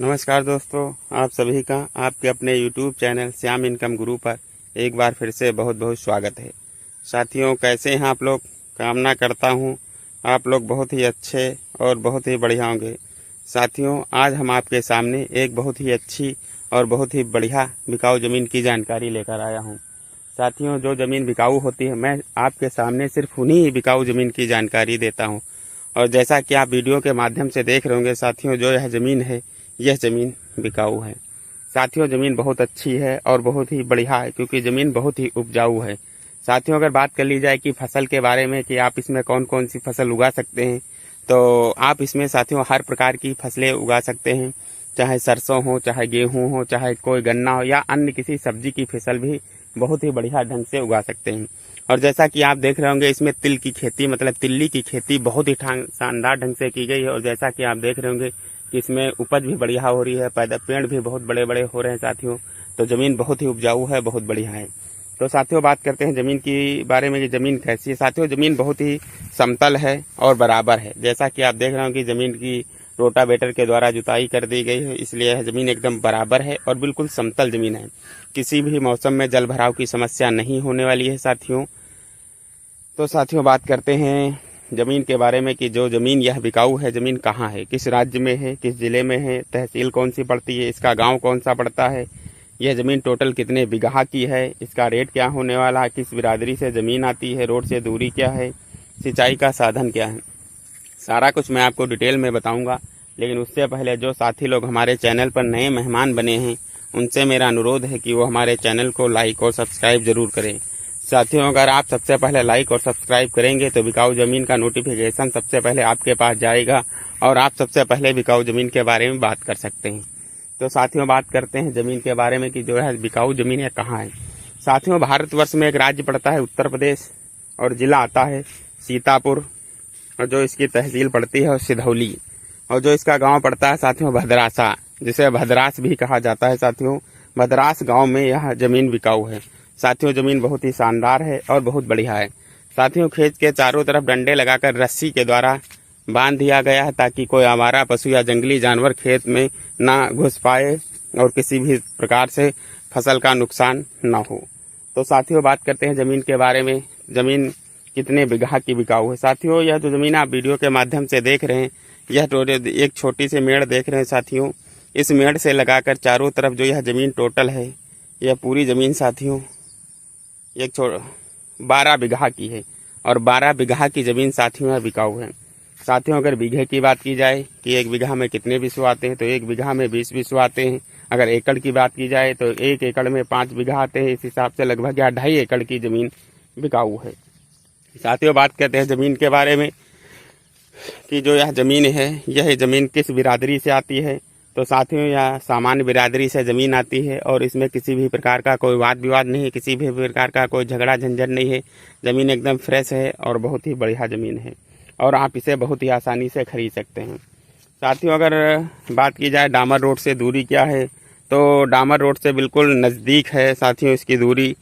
नमस्कार दोस्तों, आप सभी का आपके अपने YouTube चैनल श्याम इनकम गुरु पर एक बार फिर से बहुत बहुत स्वागत है। साथियों, कैसे हैं आप लोग? कामना करता हूं आप लोग बहुत ही अच्छे और बहुत ही बढ़िया होंगे। साथियों, आज हम आपके सामने एक बहुत ही अच्छी और बहुत ही बढ़िया बिकाऊ ज़मीन की जानकारी लेकर आया हूं। साथियों, जो ज़मीन बिकाऊ होती है, मैं आपके सामने सिर्फ उन्हीं बिकाऊ ज़मीन की जानकारी देता हूँ। और जैसा कि आप वीडियो के माध्यम से देख रहे होंगे साथियों, जो यह ज़मीन है, यह ज़मीन बिकाऊ है। साथियों, ज़मीन बहुत अच्छी है और बहुत ही बढ़िया है, क्योंकि ज़मीन बहुत ही उपजाऊ है। साथियों, अगर बात कर ली जाए कि फसल के बारे में कि आप इसमें कौन कौन सी फसल उगा सकते हैं, तो आप इसमें साथियों हर प्रकार की फसलें उगा सकते हैं। चाहे सरसों हो, चाहे गेहूँ हो, चाहे कोई गन्ना हो या अन्य किसी सब्जी की फसल भी बहुत ही बढ़िया ढंग से उगा सकते हैं। और जैसा कि आप देख रहे होंगे, इसमें तिल की खेती मतलब तिल्ली की खेती बहुत ही शानदार ढंग से की गई है। और जैसा कि आप देख रहे होंगे कि इसमें उपज भी बढ़िया हो रही है, पेड़ भी बहुत बड़े बड़े हो रहे हैं साथियों। तो ज़मीन बहुत ही उपजाऊ है, बहुत बढ़िया है। तो साथियों, बात करते हैं ज़मीन की बारे में कि ज़मीन कैसी है। साथियों, ज़मीन बहुत ही समतल है और बराबर है। जैसा कि आप देख रहे हो कि ज़मीन की रोटावेटर के द्वारा जुताई कर दी गई है, इसलिए यह ज़मीन एकदम बराबर है और बिल्कुल समतल ज़मीन है। किसी भी मौसम में जल भराव की समस्या नहीं होने वाली है साथियों। तो साथियों, बात करते हैं ज़मीन के बारे में कि जो ज़मीन यह बिकाऊ है, ज़मीन कहाँ है, किस राज्य में है, किस ज़िले में है, तहसील कौन सी पड़ती है, इसका गांव कौन सा पड़ता है, यह ज़मीन टोटल कितने बीघा की है, इसका रेट क्या होने वाला है, किस बिरादरी से ज़मीन आती है, रोड से दूरी क्या है, सिंचाई का साधन क्या है, सारा कुछ मैं आपको डिटेल में बताऊँगा। लेकिन उससे पहले जो साथी लोग हमारे चैनल पर नए मेहमान बने हैं, उनसे मेरा अनुरोध है कि वो हमारे चैनल को लाइक और सब्सक्राइब ज़रूर करें। साथियों, अगर आप सबसे पहले लाइक और सब्सक्राइब करेंगे तो बिकाऊ ज़मीन का नोटिफिकेशन सबसे पहले आपके पास जाएगा और आप सबसे पहले बिकाऊ ज़मीन के बारे में बात कर सकते हैं। तो साथियों, बात करते हैं ज़मीन के बारे में कि जो है बिकाऊ ज़मीन है कहाँ है। साथियों, भारतवर्ष में एक राज्य पड़ता है उत्तर प्रदेश और ज़िला आता है सीतापुर, और जो इसकी तहसील पड़ती है सिधौली, और जो इसका गाँव पड़ता है साथियों भद्रासा, जिसे भद्रास भी कहा जाता है। साथियों, भद्रास गाँव में यह ज़मीन बिकाऊ है। साथियों, ज़मीन बहुत ही शानदार है और बहुत बढ़िया है। साथियों, खेत के चारों तरफ डंडे लगाकर रस्सी के द्वारा बांध दिया गया है, ताकि कोई आवारा पशु या जंगली जानवर खेत में ना घुस पाए और किसी भी प्रकार से फसल का नुकसान ना हो। तो साथियों, बात करते हैं ज़मीन के बारे में, ज़मीन कितने बीघा की बिकाऊ है। साथियों, यह जो ज़मीन आप वीडियो के माध्यम से देख रहे हैं, यह एक छोटी सी मेड़ देख रहे हैं साथियों। इस मेड़ से लगाकर चारों तरफ जो यह ज़मीन टोटल है, यह पूरी ज़मीन साथियों 12 बीघा की है। और 12 बीघा की ज़मीन साथियों यह बिकाऊ है। साथियों, अगर बीघे की बात की जाए कि एक बीघा में कितने बिस्व आते हैं, तो एक बीघा में 20 बिस्व आते हैं। अगर एकड़ की बात की जाए तो एक एकड़ में 5 बीघा आते हैं। इस हिसाब से लगभग 2.5 एकड़ की ज़मीन बिकाऊ है। साथियों, बात करते हैं ज़मीन के बारे में कि जो यह ज़मीन है, यह ज़मीन किस बिरादरी से आती है। तो साथियों, यह सामान्य बिरादरी से ज़मीन आती है और इसमें किसी भी प्रकार का कोई वाद विवाद नहीं है, किसी भी प्रकार का कोई झगड़ा झंझट नहीं है। ज़मीन एकदम फ्रेश है और बहुत ही बढ़िया ज़मीन है और आप इसे बहुत ही आसानी से खरीद सकते हैं। साथियों, अगर बात की जाए डामर रोड से दूरी क्या है, तो डामर रोड से बिल्कुल नज़दीक है साथियों इसकी दूरी।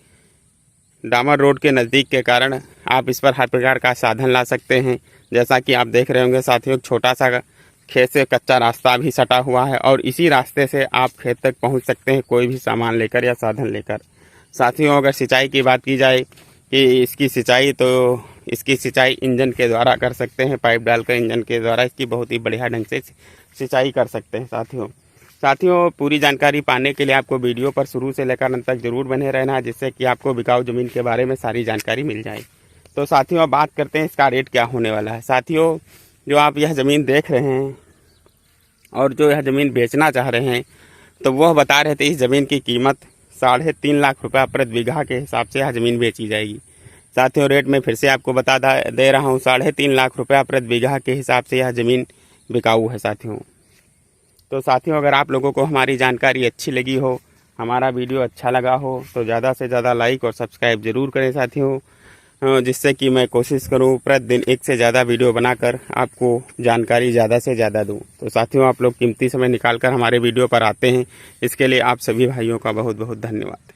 डामर रोड के नज़दीक के कारण आप इस पर हर प्रकार का साधन ला सकते हैं। जैसा कि आप देख रहे होंगे साथियों, छोटा सा खेत से कच्चा रास्ता भी सटा हुआ है और इसी रास्ते से आप खेत तक पहुंच सकते हैं, कोई भी सामान लेकर या साधन लेकर। साथियों, अगर सिंचाई की बात की जाए कि इसकी सिंचाई इंजन के द्वारा कर सकते हैं, पाइप डालकर इंजन के द्वारा इसकी बहुत ही बढ़िया ढंग से सिंचाई कर सकते हैं। साथियों, पूरी जानकारी पाने के लिए आपको वीडियो पर शुरू से लेकर अंत तक जरूर बने रहना है, जिससे कि आपको बिकाऊ ज़मीन के बारे में सारी जानकारी मिल जाए। तो साथियों, अब बात करते हैं इसका रेट क्या होने वाला है। साथियों, जो आप यह ज़मीन देख रहे हैं और जो यह ज़मीन बेचना चाह रहे हैं, तो वह बता रहे थे इस ज़मीन की कीमत 3.5 लाख रुपये प्रति बीघा के हिसाब से यह ज़मीन बेची जाएगी। साथियों, रेट में फिर से आपको बता दे रहा हूँ, 3.5 लाख रुपये प्रति बीघा के हिसाब से यह ज़मीन बिकाऊ है साथियों। तो साथियों, अगर आप लोगों को हमारी जानकारी अच्छी लगी हो, हमारा वीडियो अच्छा लगा हो, तो ज़्यादा से ज़्यादा लाइक और सब्सक्राइब ज़रूर करें साथियों, जिससे कि मैं कोशिश करूं प्रतिदिन एक से ज़्यादा वीडियो बनाकर आपको जानकारी ज़्यादा से ज़्यादा दूं। तो साथियों, आप लोग कीमती समय निकालकर हमारे वीडियो पर आते हैं, इसके लिए आप सभी भाइयों का बहुत बहुत धन्यवाद।